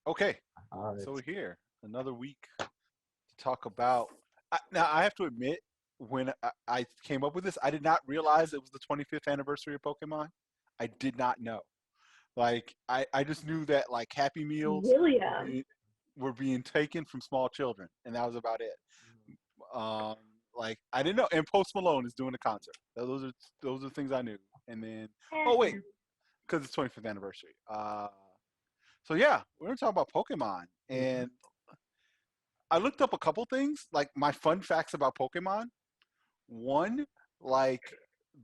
Okay, All right. so we're here another week to talk about. Now, I have to admit, when I came up with this, I did not realize it was the 25th anniversary of Pokemon. I did not know. Like, I just knew that like Happy Meals William. were being taken from small children, and that was about it. Um, like I didn't know. And Post Malone is doing a concert. Those are things I knew. And then, oh wait, because it's 25th anniversary. So yeah, we're gonna talk about Pokemon, and I looked up a couple things, like my fun facts about Pokemon. One, like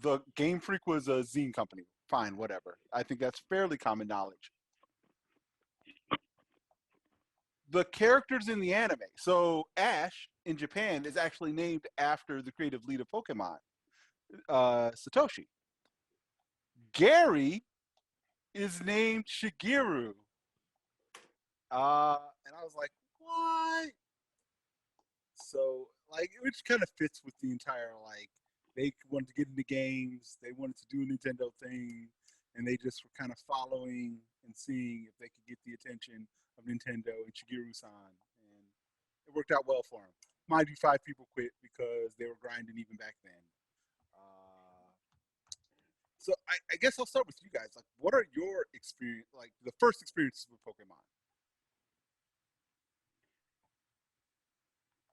the Game Freak was a zine company. Fine, whatever. I think that's fairly common knowledge. The characters in the anime. So Ash in Japan is actually named after the creative lead of Pokemon, Satoshi. Gary is named Shigeru. And I was like, what? So, like, which kind of fits with the entire, like, they wanted to get into games, they wanted to do a Nintendo thing, and they just were kind of following and seeing if they could get the attention of Nintendo and Shigeru-san. And it worked out well for them. Mind you, 5 people quit because they were grinding even back then. So I guess I'll start with you guys. Like, what are your experience, like the first experiences with Pokemon?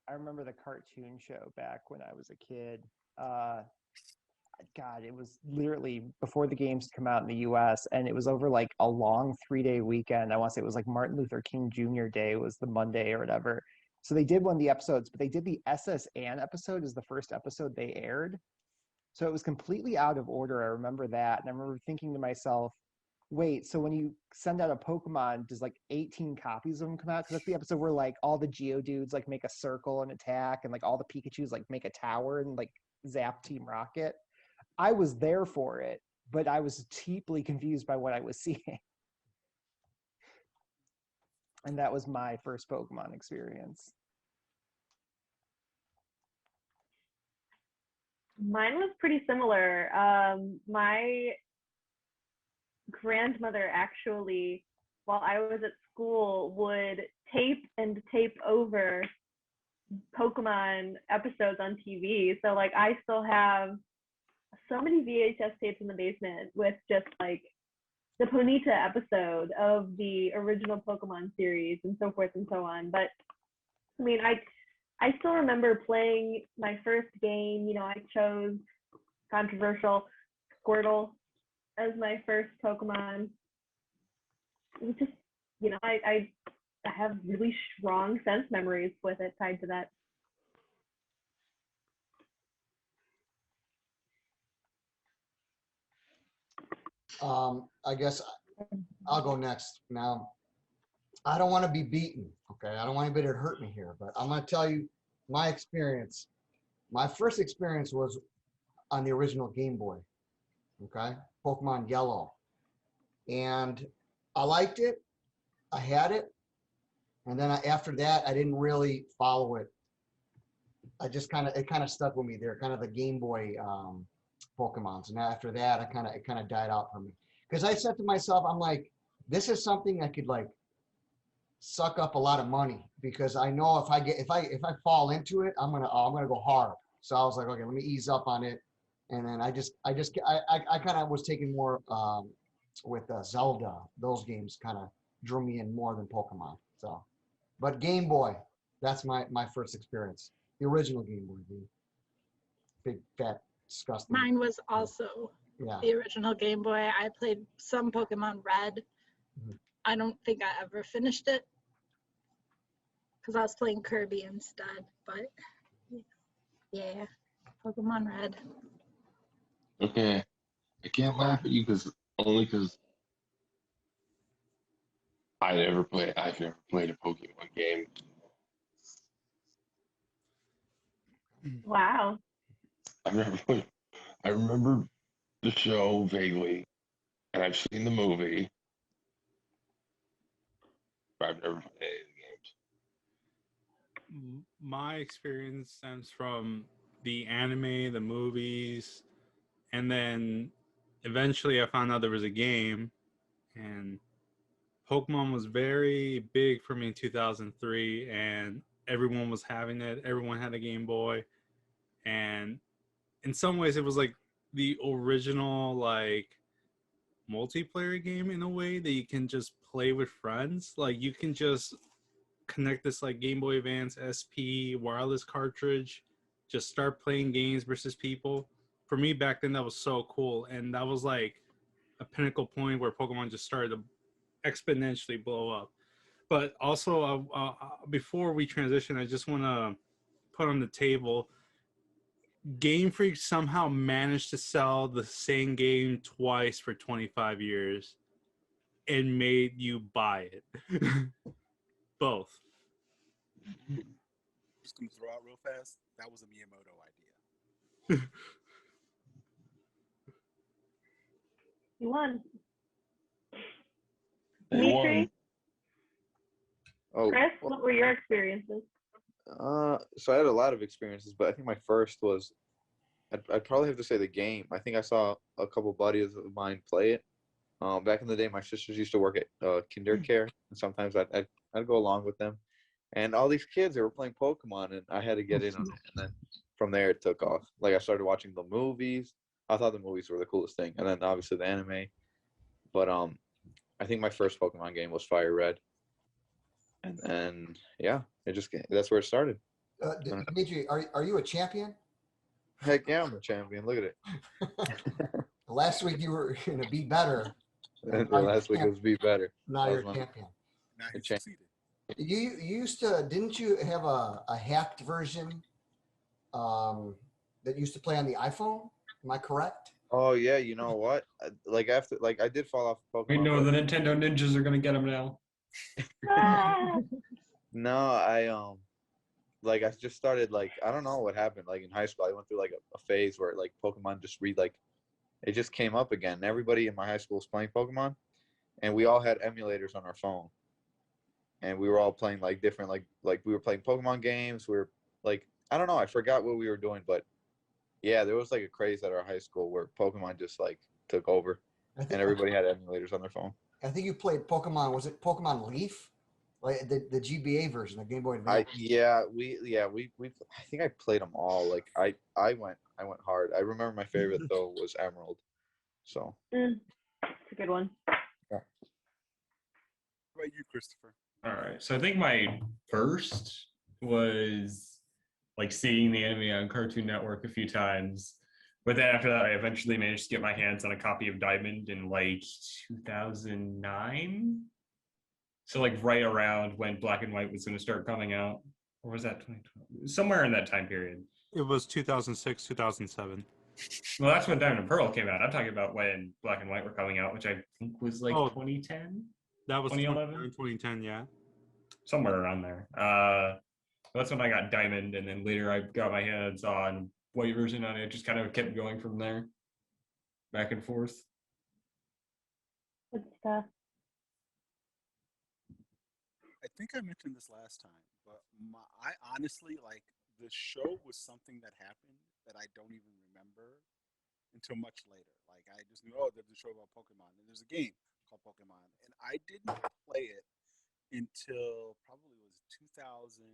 I remember the cartoon show back when I was a kid. God, it was literally before the games come out in the US, and it was over like a long 3-day weekend. I want to say it was like Martin Luther King Jr. Day was the Monday or whatever. So they did one of the episodes, but they did the SS Anne episode as the first episode they aired. So it was completely out of order. I remember that. And I remember thinking to myself, wait, so when you send out a Pokemon, does like 18 copies of them come out? Because that's the episode where like all the Geodudes like make a circle and attack, and like all the Pikachus like make a tower and like zap Team Rocket. I was there for it, but I was deeply confused by what I was seeing. And that was my first Pokemon experience. Mine was pretty similar. My grandmother actually, while I was at school, would tape over Pokemon episodes on TV. So like I still have so many VHS tapes in the basement with just like the Ponyta episode of the original Pokemon series and so forth and so on. But I mean, I still remember playing my first game. You know, I chose controversial Squirtle as my first Pokemon. It was just, you know, I have really strong sense memories with it tied to that. I guess I'll go next. Now, I don't want to be beaten, okay? I don't want anybody to hurt me here, but I'm going to tell you my experience. My first experience was on the original Game Boy, okay? Pokemon Yellow. And I liked it. I had it. And then after that, I didn't really follow it. It kind of stuck with me there, kind of the Game Boy Pokemons. And after that, it kind of died out for me. Because I said to myself, I'm like, this is something I could like suck up a lot of money, because I know if I fall into it, I'm gonna go hard. So I was like, okay, let me ease up on it. And then I kind of was taking more with Zelda. Those games kind of drew me in more than Pokemon. So, but Game Boy, that's my first experience. The original Game Boy, the big fat disgusting. Mine was also the original Game Boy. I played some Pokemon Red. Mm-hmm. I don't think I ever finished it because I was playing Kirby instead. But yeah, Pokemon Red. Okay, I can't laugh at you only because I've never played a Pokemon game. Wow. I remember the show vaguely, and I've seen the movie, but I've never played any of the games. My experience stems from the anime, the movies, and then eventually I found out there was a game, and Pokemon was very big for me in 2003, and everyone was having it. Everyone had a Game Boy, and in some ways, it was like the original like multiplayer game in a way that you can just play with friends. Like you can just connect this like Game Boy Advance SP wireless cartridge, just start playing games versus people. For me back then, that was so cool, and that was like a pinnacle point where Pokemon just started to exponentially blow up. But also, before we transition, I just want to put on the table. Game Freak somehow managed to sell the same game twice for 25 years and made you buy it. Both. Just gonna throw out real fast. That was a Miyamoto idea. You won. They Dimitri, won. Oh, Chris, what were your experiences? so I had a lot of experiences, but I think my first was, I'd probably have to say the game. I think I saw a couple buddies of mine play it. Back in the day, my sisters used to work at kinder care, and sometimes I'd go along with them. And all these kids, they were playing Pokemon, and I had to get in on it. And then from there, it took off. Like, I started watching the movies. I thought the movies were the coolest thing. And then, obviously, the anime. But I think my first Pokemon game was Fire Red. And then, yeah, that's where it started. Dimitri, are you a champion? Heck yeah, I'm a champion. Look at it. Last week you were going to be better. Last week it was Be Better. Now you're a champion. Now he Champ. succeeded. You used to, didn't you have a hacked version that used to play on the iPhone? Am I correct? Oh yeah, you know what? I did fall off Pokemon. We know the Nintendo ninjas are gonna get them now. No, I just started I don't know what happened. Like in high school, I went through a phase where Pokemon just it just came up again. Everybody in my high school was playing Pokemon, and we all had emulators on our phone, and we were all playing different we were playing Pokemon games. We were I don't know, I forgot what we were doing, but yeah, there was a craze at our high school where Pokemon just took over, and everybody had emulators on their phone. I think you played Pokemon. Was it Pokemon Leaf? Like the GBA version, the Game Boy Advance. I think I played them all. I went hard. I remember my favorite though was Emerald. So It's a good one. Yeah. What about you, Christopher? All right. So I think my first was seeing the anime on Cartoon Network a few times. But then after that, I eventually managed to get my hands on a copy of Diamond in 2009. So right around when Black and White was going to start coming out. Or was that 2012? Somewhere in that time period. It was 2006, 2007. Well, that's when Diamond and Pearl came out. I'm talking about when Black and White were coming out, which I think was 2010? That was 2011? 2010, yeah. Somewhere around there. That's when I got Diamond, and then later I got my hands on White version, and it just kind of kept going from there, back and forth. Good stuff. I think I mentioned this last time, but I honestly the show was something that happened that I don't even remember until much later. I just knew, there's a show about Pokemon, and there's a game called Pokemon, and I didn't play it until probably was 2008.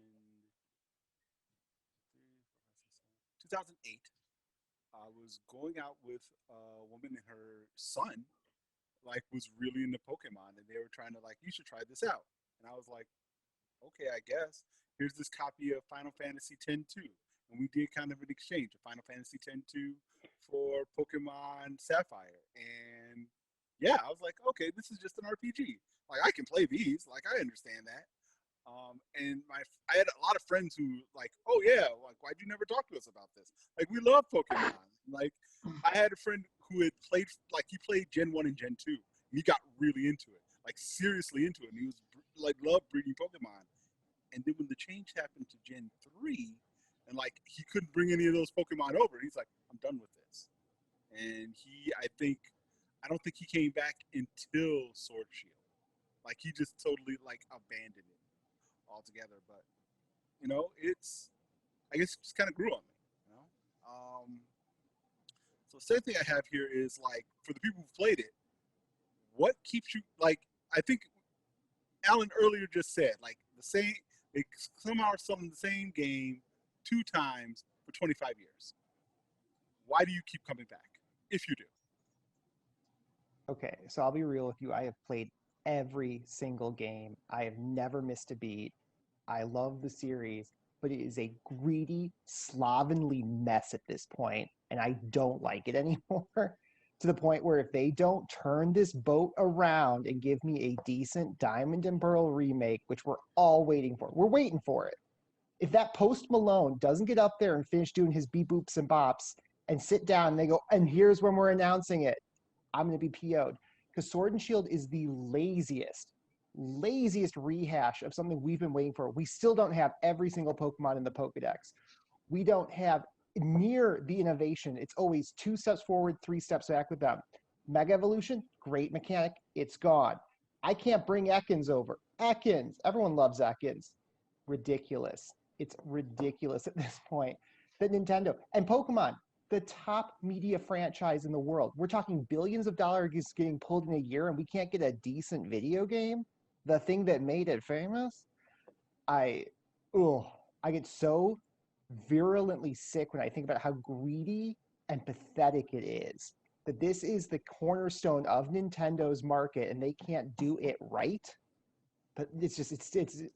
I was going out with a woman and her son, was really into Pokemon, and they were trying to you should try this out. And I was like, okay, I guess. Here's this copy of Final Fantasy X-2. And we did kind of an exchange of Final Fantasy X-2 for Pokemon Sapphire. And yeah, I was like, okay, this is just an RPG. I can play these. I understand that. And I had a lot of friends who oh yeah, why'd you never talk to us about this? We love Pokemon. I had a friend who had played, he played Gen 1 and Gen 2. And he got really into it. Seriously into it, and he was loved breeding Pokemon. And then when the change happened to Gen 3, and he couldn't bring any of those Pokemon over, he's like, I'm done with this. And I don't think he came back until Sword Shield. He just totally abandoned it altogether. But I guess it just kind of grew on me. So the second thing I have here is for the people who played it, what keeps you I think Alan earlier just said, like they somehow are selling the same game 2 times for 25 years. Why do you keep coming back? If you do. Okay, so I'll be real with you. I have played every single game. I have never missed a beat. I love the series, but it is a greedy, slovenly mess at this point, and I don't like it anymore. To the point where if they don't turn this boat around and give me a decent Diamond and Pearl remake, which we're all waiting for, we're waiting for it. If that Post Malone doesn't get up there and finish doing his beep boops and bops and sit down and they go, and here's when we're announcing it, I'm going to be PO'd. Because Sword and Shield is the laziest rehash of something we've been waiting for. We still don't have every single Pokemon in the Pokedex. We don't have near the innovation. It's always 2 steps forward, 3 steps back with them. Mega Evolution, great mechanic, it's gone. I can't bring Ekans over. Ekans, everyone loves Ekans. Ridiculous. It's ridiculous at this point that Nintendo and Pokemon, the top media franchise in the world, we're talking billions of dollars getting pulled in a year and we can't get a decent video game, the thing that made it famous. I get so virulently sick when I think about how greedy and pathetic it is that this is the cornerstone of Nintendo's market and they can't do it right. But it's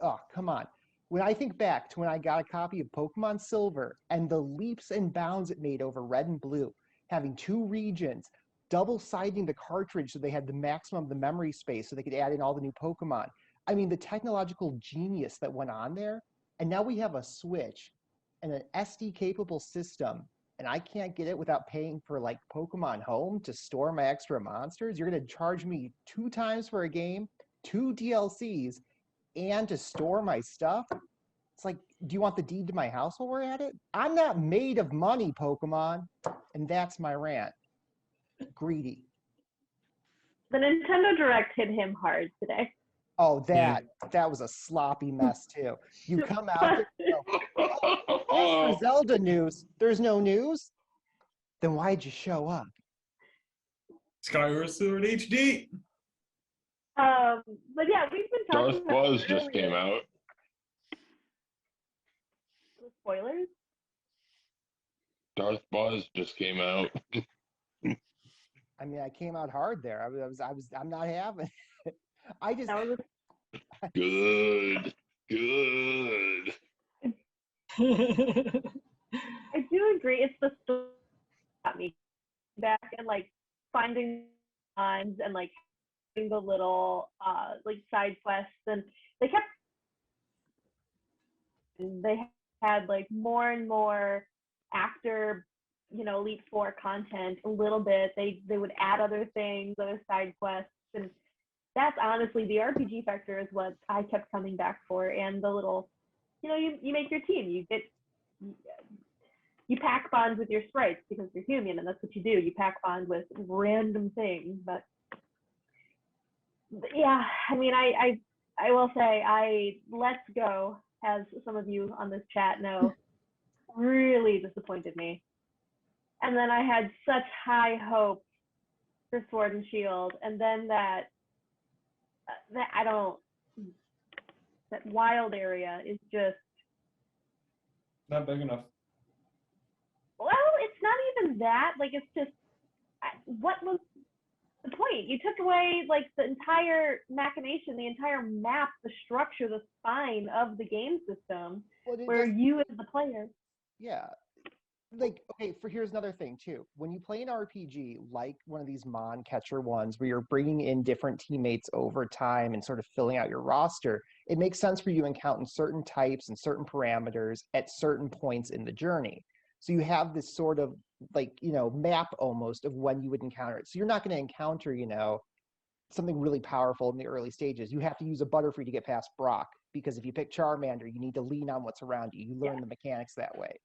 oh, come on. When I think back to when I got a copy of Pokemon Silver and the leaps and bounds it made over Red and Blue, having 2 regions, double-siding the cartridge so they had the maximum of the memory space so they could add in all the new Pokemon. I mean, the technological genius that went on there. And now we have a Switch and an SD-capable system, and I can't get it without paying for like Pokemon Home to store my extra monsters. You're going to charge me 2 times for a game, 2 DLCs, and to store my stuff? It's like, do you want the deed to my house while we're at it? I'm not made of money, Pokemon. And that's my rant. Greedy. The Nintendo Direct hit him hard today. Oh, that was a sloppy mess too. You come out there, you go, oh, as for Zelda news, there's no news? Then why'd you show up? Skyward Sword HD. But yeah, we've been talking Darth Buzz about just came out. Spoilers? Darth Buzz just came out. I mean, I came out hard there. I'm not having it. I just Good. I do agree. It's the story that got me back and like finding times and like doing the little like side quests, and they had like more and more after Elite Four content a little bit. They would add other things, other side quests, and that's honestly the RPG factor is what I kept coming back for. And the little, you make your team, you pack bonds with your sprites because you're human, and that's what you do. You pack bonds with random things. But yeah, I mean, I will say, Let's Go, as some of you on this chat know, really disappointed me. And then I had such high hopes for Sword and Shield, and then that wild area is just Not big enough. well, it's not even that. Like, it's just, what was the point? You took away like the entire machination, the entire map, the structure, the spine of the game system, where you as the player. Yeah. Like, okay, here's another thing too. When you play an RPG, like one of these Mon Catcher ones, where you're bringing in different teammates over time and sort of filling out your roster, it makes sense for you to encounter certain types and certain parameters at certain points in the journey. So you have this sort of like, map almost of when you would encounter it. So you're not going to encounter, something really powerful in the early stages. You have to use a Butterfree to get past Brock, because if you pick Charmander, you need to lean on what's around you. You learn the mechanics that way.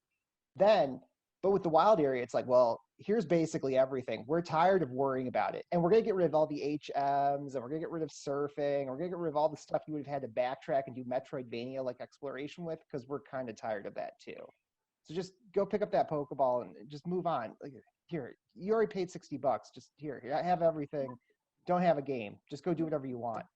But with the wild area, it's like, well, here's basically everything. We're tired of worrying about it. And we're going to get rid of all the HMs, and we're going to get rid of surfing, and we're going to get rid of all the stuff you would have had to backtrack and do Metroidvania-like exploration with, because we're kind of tired of that too. So just go pick up that Pokeball and just move on. Like, here, you already paid $60. Just here, have everything. Don't have a game. Just go do whatever you want.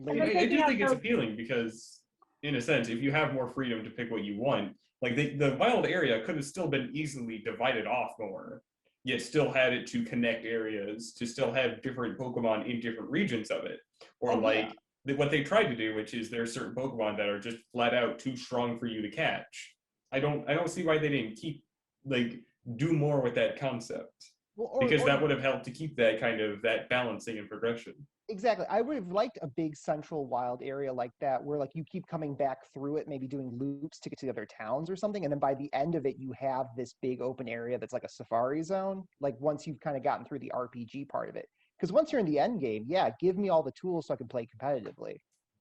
And I, then I taking do out think it's those, appealing because, in a sense, if you have more freedom to pick what you want, like the wild area could have still been easily divided off more, yet still had it to connect areas, to still have different Pokemon in different regions of it. Or Oh, yeah. what they tried to do, which is there are certain Pokemon that are just flat out too strong for you to catch. I don't see why they didn't keep like do more with that concept. Well, Because that would have helped to keep that kind of that balancing and progression. exactly. I would have liked a big central wild area like that where like you keep coming back through it, maybe doing loops to get to the other towns or something. And then by the end of it, you have this big open area that's like a safari zone. Like once you've kind of gotten through the RPG part of it. Because once you're in the end game, yeah, give me all the tools so I can play competitively.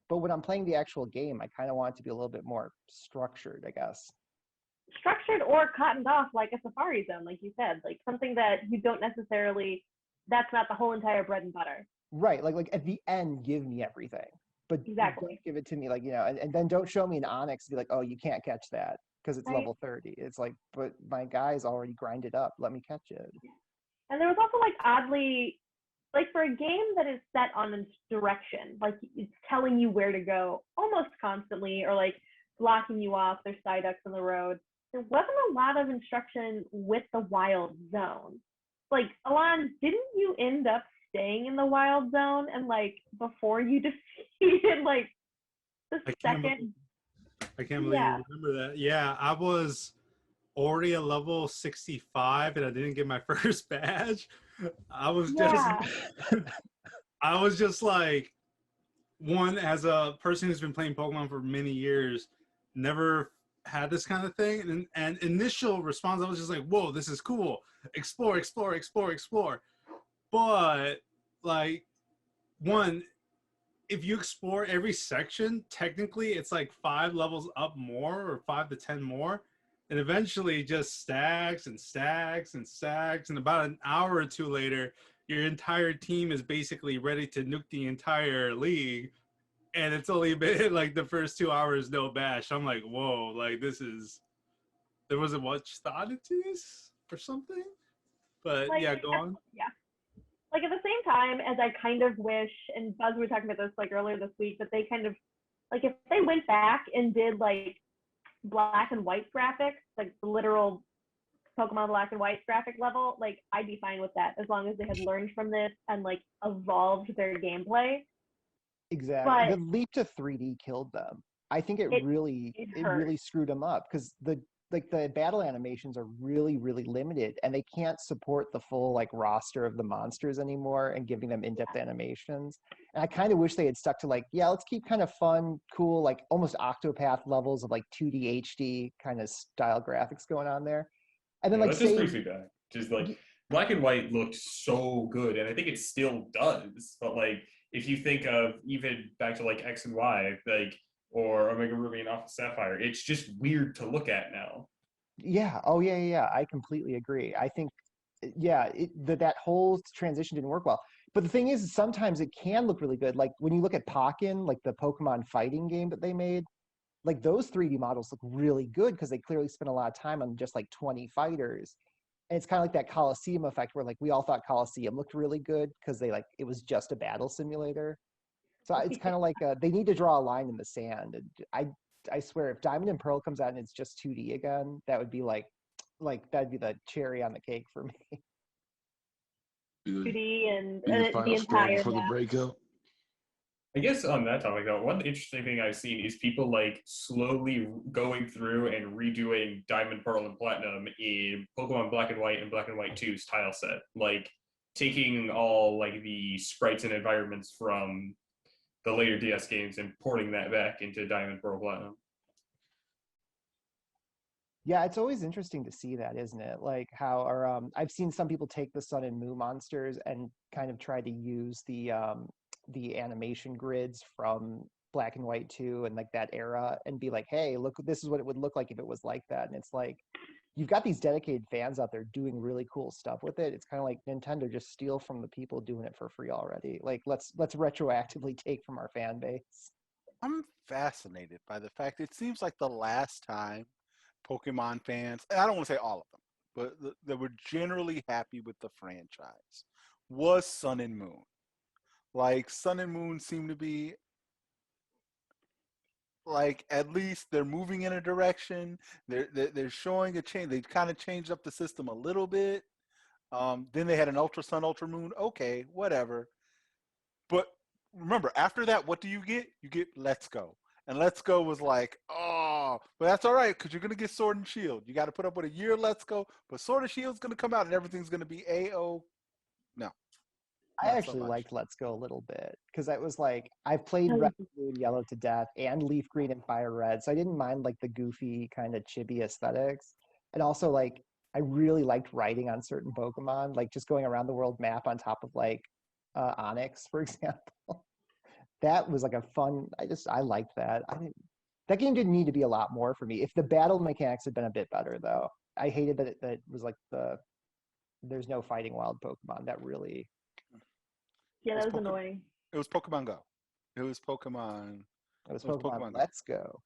But when I'm playing the actual game, I kind of want it to be a little bit more structured, I guess. structured or cottoned off like a safari zone, like you said, like something that you don't necessarily, that's not the whole entire bread and butter. Right. Like at the end, give me everything. But Exactly. don't give it to me like, and then don't show me an Onyx and be like, oh, you can't catch that because it's Right. level 30. It's like, but my guy's already grinded up. Let me catch it. And there was also like oddly, like for a game that is set on a direction, like it's telling you where to go almost constantly, or like blocking you off, there's Psyducks on the road. There wasn't a lot of instruction with the wild zone. Like, Alon, didn't you end up staying in the wild zone and like before you defeated like the second? I can't believe you remember that. Yeah, I was already a level 65 and I didn't get my first badge. I was just like, one, as a person who's been playing Pokemon for many years, never had this kind of thing. And initial response, I was just like, whoa, this is cool. Explore, explore, explore, explore. But like, one, if you explore every section, technically it's like 5 levels up more or 5 to 10 more. And eventually it just stacks and stacks and stacks. And about an hour or two later, your entire team is basically ready to nuke the entire league. And it's only been like the first 2 hours, no bash. I'm like, whoa, like there wasn't much thought into this or something. But like, yeah, go on. Yeah. Like at the same time as I kind of wish, and Buzz, we were talking about this like earlier this week, that they kind of, like if they went back and did like black and white graphics, like the literal Pokemon black and white graphic level, like I'd be fine with that as long as they had learned from this and like evolved their gameplay. Exactly. But the leap to 3D killed them. I think it really screwed them up because the battle animations are really, really limited and they can't support the full like roster of the monsters anymore and giving them in-depth animations. And I kind of wish they had stuck to like, yeah, let's keep kind of fun, cool, like almost Octopath levels of like 2D HD kind of style graphics going on there. And then like that just brings me back. Just like black and white looked so good, and I think it still does. But like if you think of even back to like X and Y, like or Omega Ruby and Alpha Sapphire, it's just weird to look at now. Yeah. Oh yeah. I completely agree. I think that whole transition didn't work well. But the thing is, sometimes it can look really good. Like when you look at Pokken, like the Pokemon fighting game that they made, like those 3D models look really good because they clearly spent a lot of time on just like 20 fighters. And it's kind of like that Coliseum effect where like we all thought Coliseum looked really good because it was just a battle simulator. So it's kind of like they need to draw a line in the sand. And I swear, if Diamond and Pearl comes out and it's just 2D again, that would be like that'd be the cherry on the cake for me. 2D and Be the final the straw entire before the breakup. I guess on that topic though, one interesting thing I've seen is people like slowly going through and redoing Diamond, Pearl, and Platinum in Pokemon Black and White and Black and White 2's tile set. Like taking all like the sprites and environments from the later DS games and porting that back into Diamond, Pearl, Platinum. Yeah, it's always interesting to see that, isn't it? Like how, or I've seen some people take the Sun and Moon monsters and kind of try to use the animation grids from Black and White 2 and like that era and be like, hey, look, this is what it would look like if it was like that. And it's like, you've got these dedicated fans out there doing really cool stuff with it. It's kind of like Nintendo just steal from the people doing it for free already. Like let's retroactively take from our fan base. I'm fascinated by the fact it seems like the last time Pokemon fans, and I don't want to say all of them, but they were generally happy with the franchise, was Sun and Moon. Like Sun and Moon seemed to be like at least they're moving in a direction. They're showing a change. They kind of changed up the system a little bit. Then they had an Ultra Sun, Ultra Moon. Okay, whatever. But remember, after that, what do you get? You get Let's Go. And Let's Go was like, oh, but that's all right because you're going to get Sword and Shield. You got to put up with a year Let's Go, but Sword and Shield's going to come out and everything's going to be A-O. No. I not so actually much. liked Let's Go a little bit because I was like, I've played Red, Blue, and Yellow to death and Leaf Green and Fire Red, so I didn't mind like the goofy kind of chibi aesthetics. And also like, I really liked riding on certain Pokemon, like just going around the world map on top of like Onyx, for example. That was like a fun. I liked that. That game didn't need to be a lot more for me. If the battle mechanics had been a bit better, though, I hated that it was like there's no fighting wild Pokemon. That really. Yeah, that was annoying. It was Pokemon Go. It was Pokemon. It was Pokemon Let's Go.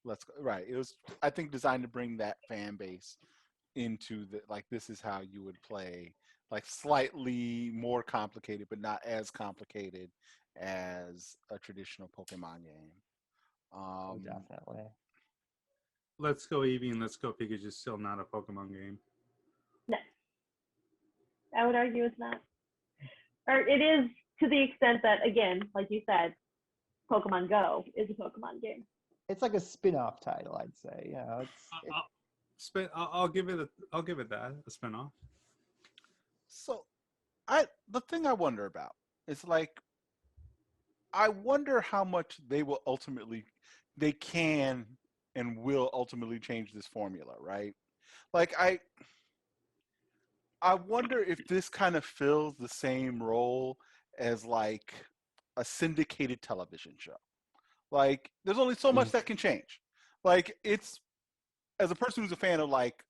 Let's Go. Right. It was, I think, designed to bring that fan base into the, like, this is how you would play, like slightly more complicated, but not as complicated as a traditional Pokemon game. Definitely. Let's Go Eevee and Let's Go Pikachu is still not a Pokemon game. No. I would argue it's not. Or it is to the extent that, again, like you said, Pokemon Go is a Pokemon game. It's like a spin-off title, I'd say. You know, I'll give it that, a spin-off. So, the thing I wonder about is like, I wonder how much they can and will ultimately change this formula, right? Like I wonder if this kind of fills the same role as like a syndicated television show. Like there's only so much that can change. Like it's, as a person who's a fan of like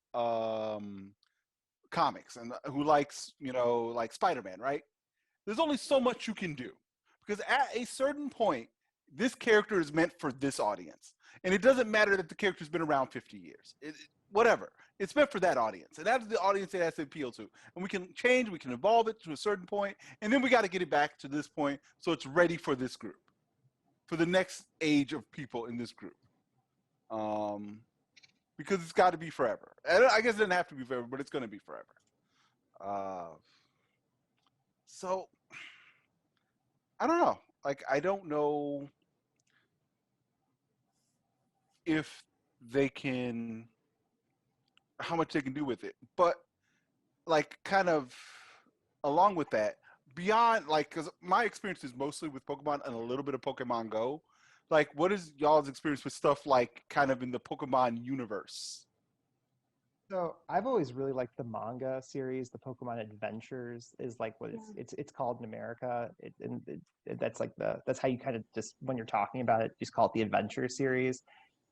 comics and who likes, like Spider-Man, right? There's only so much you can do because at a certain point, this character is meant for this audience. And it doesn't matter that the character's been around 50 years. Whatever. It's meant for that audience. And that's the audience it has to appeal to. And we can change, we can evolve it to a certain point, and then we got to get it back to this point so it's ready for this group, for the next age of people in this group. Because it's got to be forever. I guess it doesn't have to be forever, but it's going to be forever. So, I don't know. Like, I don't know if they can, how much they can do with it. But, like, kind of along with that, beyond, like, because my experience is mostly with Pokemon and a little bit of Pokemon Go. Like, what is y'all's experience with stuff like kind of in the Pokemon universe? So I've always really liked the manga series. The Pokemon Adventures is like what it's called in America. That's how you kind of just, when you're talking about it, just call it the Adventure series.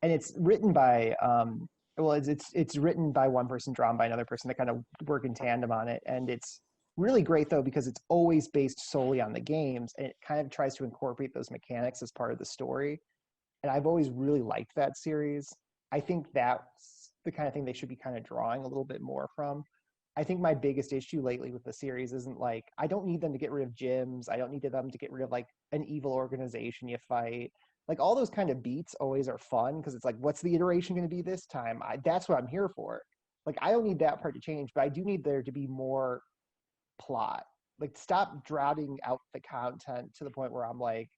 And it's written by it's written by one person, drawn by another person. They kind of work in tandem on it, and it's really great though because it's always based solely on the games, and it kind of tries to incorporate those mechanics as part of the story. And I've always really liked that series. I think that's the kind of thing they should be kind of drawing a little bit more from. I think my biggest issue lately with the series isn't like, I don't need them to get rid of gyms. I don't need them to get rid of like an evil organization you fight. Like all those kind of beats always are fun because it's like, what's the iteration going to be this time? That's what I'm here for. Like, I don't need that part to change, but I do need there to be more plot. Like, stop drowning out the content to the point where I'm like,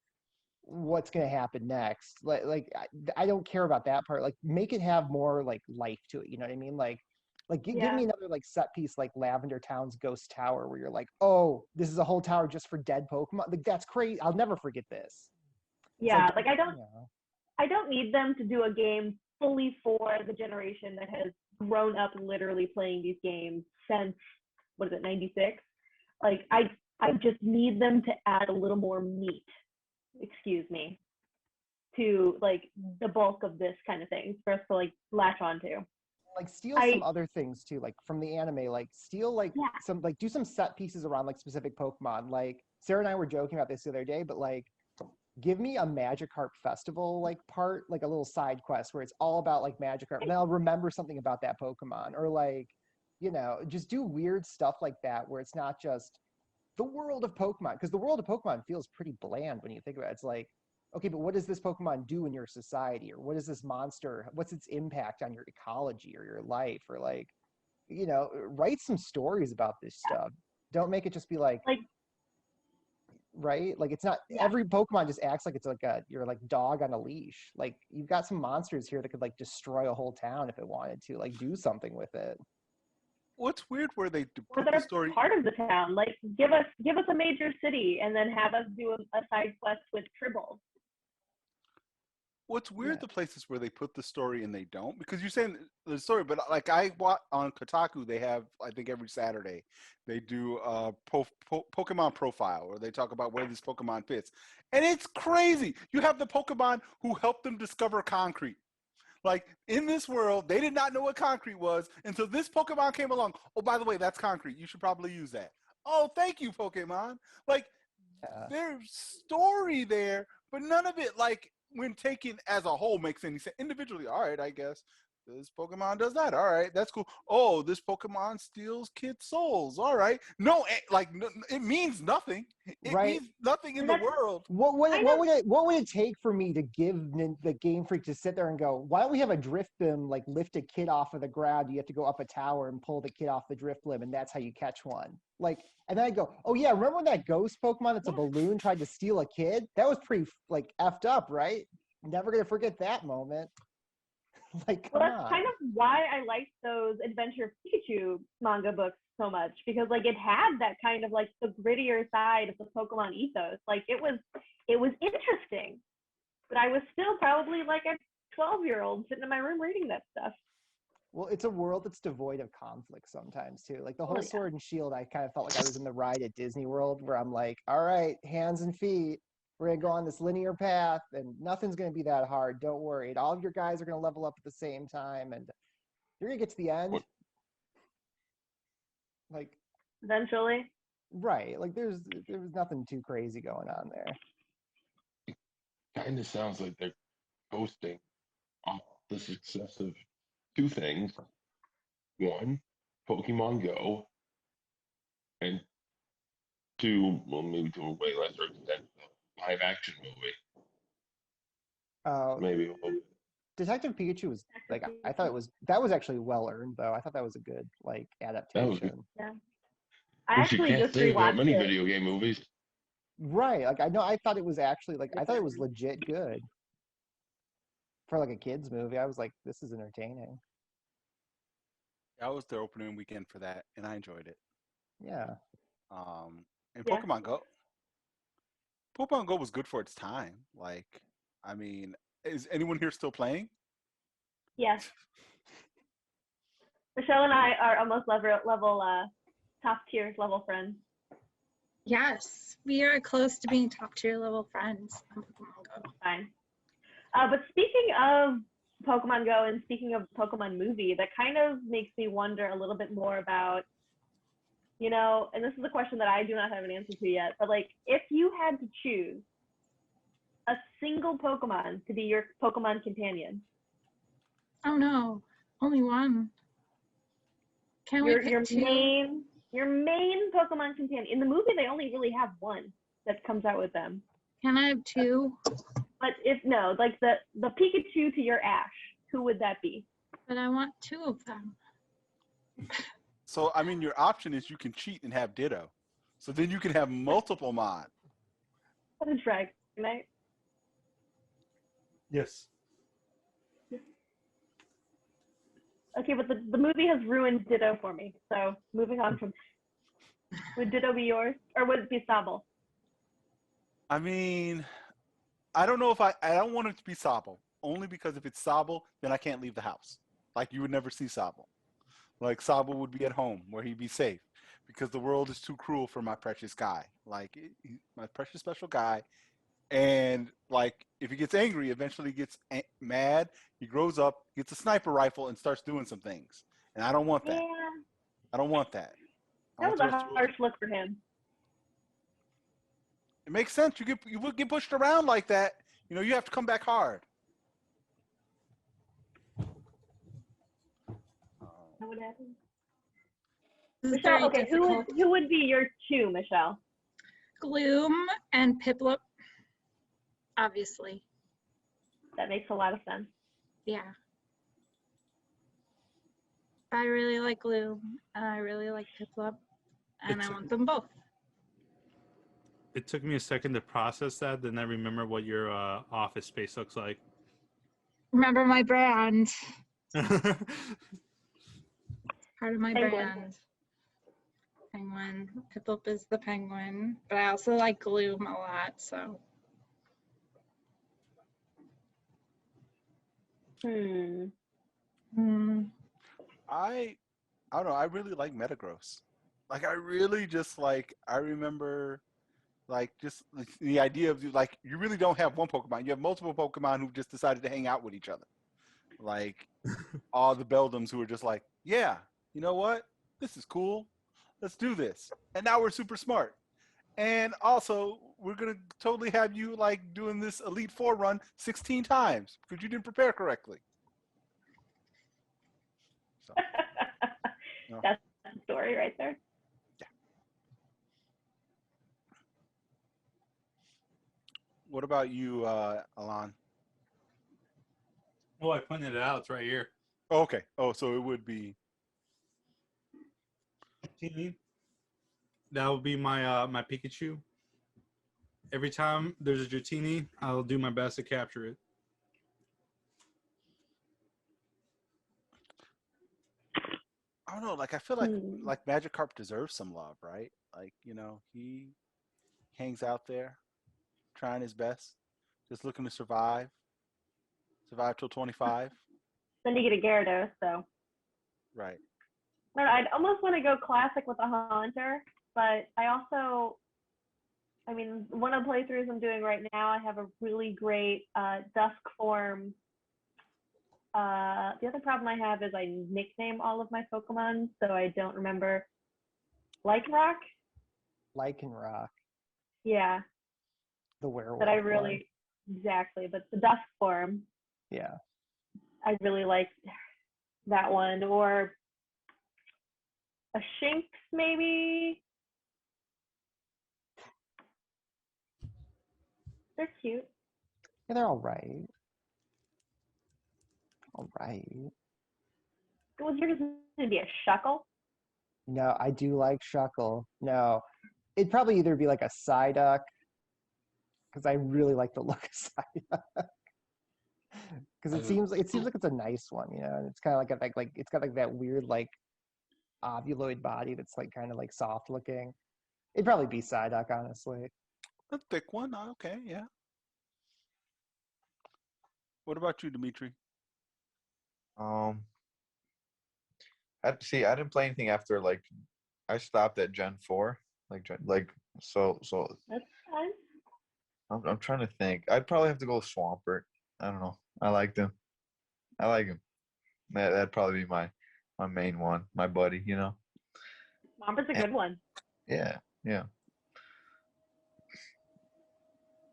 what's going to happen next? I don't care about that part. Like, make it have more like life to it. You know what I mean? Give me another like set piece like Lavender Town's Ghost Tower where you're like, oh, this is a whole tower just for dead Pokemon. Like, that's crazy. I'll never forget this. Yeah, like I don't need them to do a game fully for the generation that has grown up literally playing these games since, what is it, 96? Like I just need them to add a little more meat, to like the bulk of this kind of thing for us to like latch onto. Like steal some other things too, like from the anime, like steal like some, like do some set pieces around like specific Pokemon. Like Sarah and I were joking about this the other day, but like give me a Magikarp festival like part, like a little side quest where it's all about like Magikarp, and then I'll remember something about that Pokemon. Or like, just do weird stuff like that where it's not just the world of Pokemon, because the world of Pokemon feels pretty bland when you think about it. It's like okay, but what does this Pokemon do in your society? Or what is this monster? What's its impact on your ecology or your life? Or like, you know, write some stories about this stuff. Don't make it just be like right? Like it's not every Pokemon just acts like it's like you're like dog on a leash. Like you've got some monsters here that could like destroy a whole town if it wanted to, like do something with it. What's weird where they Or put the they're story. part of the town. Like give us a major city and then have us do a side quest with Tribble. What's weird, Yeah. the places where they put the story and they don't, because you're saying the story, but like I watch on Kotaku, they have, I think every Saturday, they do a Pokemon profile where they talk about where this Pokemon fits. And it's crazy. You have the Pokemon who helped them discover concrete. Like in this world, they did not know what concrete was until this Pokemon came along. Oh, by the way, that's concrete. You should probably use that. Oh, thank you, Pokemon. Like there's story there, but none of it, like when taken as a whole, makes any sense. Individually, all right, I guess this Pokemon does that. All right, that's cool. Oh, this Pokemon steals kids' souls. All right, no, like no, it means nothing. It means nothing in the world. What would it take for me to give the Game Freak to sit there and go, why don't we have a drift limb, like lift a kid off of the ground? You have to go up a tower and pull the kid off the drift limb, and that's how you catch one. Like, and then I go, oh yeah, remember when that ghost Pokemon that's a balloon tried to steal a kid? That was pretty like effed up, right? Never gonna forget that moment. Like, well, that's kind of why I liked those Adventure Pikachu manga books so much, because like it had that kind of like the grittier side of the Pokemon ethos. Like it was interesting, but I was still probably like a 12-year-old sitting in my room reading that stuff. Well, it's a world that's devoid of conflict sometimes too. Like the whole Sword and Shield, I kind of felt like I was in the ride at Disney World where I'm like, all right, hands and feet. We're going to go on this linear path and nothing's going to be that hard. Don't worry. And all of your guys are going to level up at the same time. And you're going to get to the end. Like eventually. Right. Like there was nothing too crazy going on there. It kind of sounds like they're coasting off the success of two things. One, Pokemon Go. And two, well, maybe to a way lesser extent, live action movie. Maybe a little bit. Detective Pikachu was like, I thought that was actually well earned though. I thought that was a good like adaptation. Yeah. I actually just say about rewatched many it. video game movies. Right. Like I thought it was actually like I thought it was legit good. For like a kids movie, I was like, this is entertaining. I was there opening weekend for that, and I enjoyed it. Yeah. And Pokemon Go was good for its time. Like, I mean, is anyone here still playing? Yes. Michelle and I are almost level top tier level friends. Yes, we are close to being top tier level friends on Pokemon Go. Fine. But speaking of Pokemon Go and speaking of Pokemon movie, that kind of makes me wonder a little bit more about, you know, and this is a question that I do not have an answer to yet, but like if you had to choose a single Pokemon to be your Pokemon companion. Oh no, only one. Can we pick two? Your main Pokemon companion. In the movie, they only really have one that comes out with them. Can I have two? But if no, like the Pikachu to your Ash, who would that be? But I want two of them. So, I mean, your option is you can cheat and have Ditto. So then you can have multiple mod. What a Dragonite. Yes. Okay, but the movie has ruined Ditto for me. So moving on from, would Ditto be yours, or would it be Sobble? I mean, I don't know if I don't want it to be Sobble. Only because if it's Sobble, then I can't leave the house. Like you would never see Sobble. Like Sobble would be at home where he'd be safe. Because the world is too cruel for my precious guy. Like my precious special guy. And like if he gets angry, eventually gets mad. He grows up, gets a sniper rifle, and starts doing some things. And I don't want that. Yeah. I don't want that. That was a harsh look for him. It makes sense. You would get pushed around like that. You know, you have to come back hard. That would happen. Michelle, okay, who would be your two, Michelle? Gloom and Piplup. obviously. That makes a lot of sense. Yeah. I really like Gloom, and I really like Piplup, and I want them both. It took me a second to process that. Then I remember what your office space looks like. Remember my brand. That's Part of my Penguin. brand. Penguin. Piplup is the penguin, but I also like Gloom a lot, so. I don't know. I really like Metagross. Like I really just like. I remember, like just the idea of like you really don't have one Pokemon. You have multiple Pokemon who just decided to hang out with each other. Like all the Beldums who are just like, yeah, you know what? This is cool. Let's do this. And now we're super smart. And also, we're gonna totally have you like doing this Elite Four run 16 times because you didn't prepare correctly. So, no. That's the story right there. Yeah. What about you, Alon? Oh, I pointed it out. It's right here. Oh, okay. Oh, so it would be. That would be my my Pikachu. Every time there's a Dratini, I'll do my best to capture it. I don't know. Like I feel like Magikarp deserves some love, right? Like he hangs out there, trying his best, just looking to survive till 25. Then you get a Gyarados, so. Right. I don't know, I'd almost want to go classic with a Haunter, but one of the playthroughs I'm doing right now, I have a really great Dusk form. The other problem I have is I nickname all of my Pokemon, so I don't remember. Lycanroc? Lycanroc, Yeah. the werewolf. But I really, exactly, but the Dusk form, Yeah. I really like that one. Or a Shinx, maybe? They're cute. Yeah, they're all right. All right. Was yours going to be a Shuckle? No, I do like Shuckle. No, it'd probably either be like a Psyduck, because I really like the look of Psyduck. Because it seems like it's a nice one, and it's kind of like it's got like that weird like ovuloid body that's like kind of like soft looking. It'd probably be Psyduck, honestly. A thick one. Okay, yeah. What about you, Dimitri? I didn't play anything after like I stopped at Gen 4. So That's fine. I'm trying to think. I'd probably have to go with Swampert. I don't know. I like him. That'd probably be my main one, my buddy, Swampert's a good one. Yeah.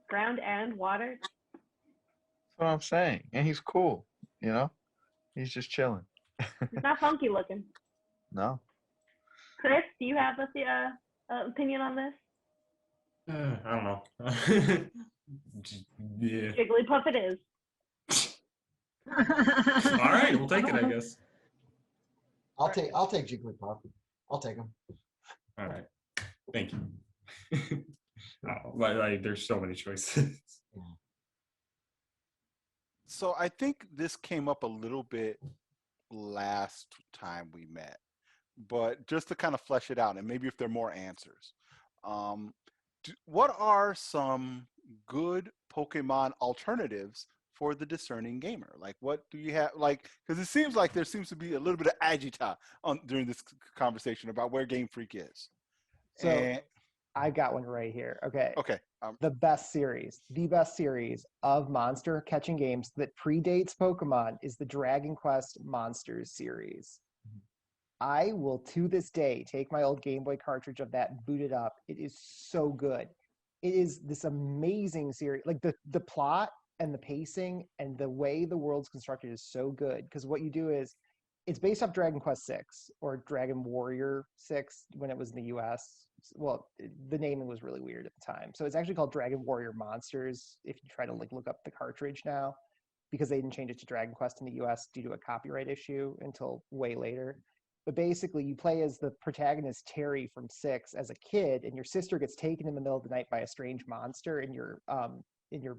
Ground and water. That's what I'm saying. And he's cool, He's just chilling. He's not funky looking. No. Chris, do you have a opinion on this? I don't know. Yeah. Jigglypuff it is. All right, we'll take it, I guess. I'll take Jigglypuff. I'll take him. All right. Thank you. There's so many choices. So I think this came up a little bit last time we met, but just to kind of flesh it out and maybe if there are more answers. What are some good Pokemon alternatives for the discerning gamer? Like, what do you have? Like, because it seems like there seems to be a little bit of agita during this conversation about where Game Freak is. So I got one right here. Okay. Okay. The best series of monster catching games that predates Pokemon is the Dragon Quest Monsters series. I will, to this day, take my old Game Boy cartridge of that and boot it up. It is so good. It is this amazing series. Like the plot and the pacing and the way the world's constructed is so good. Because what you do is it's based off Dragon Quest 6 or Dragon Warrior 6 when it was in the US. Well, the naming was really weird at the time. So it's actually called Dragon Warrior Monsters if you try to like look up the cartridge now, because they didn't change it to Dragon Quest in the US due to a copyright issue until way later. But basically you play as the protagonist Terry from 6 as a kid, and your sister gets taken in the middle of the night by a strange monster in your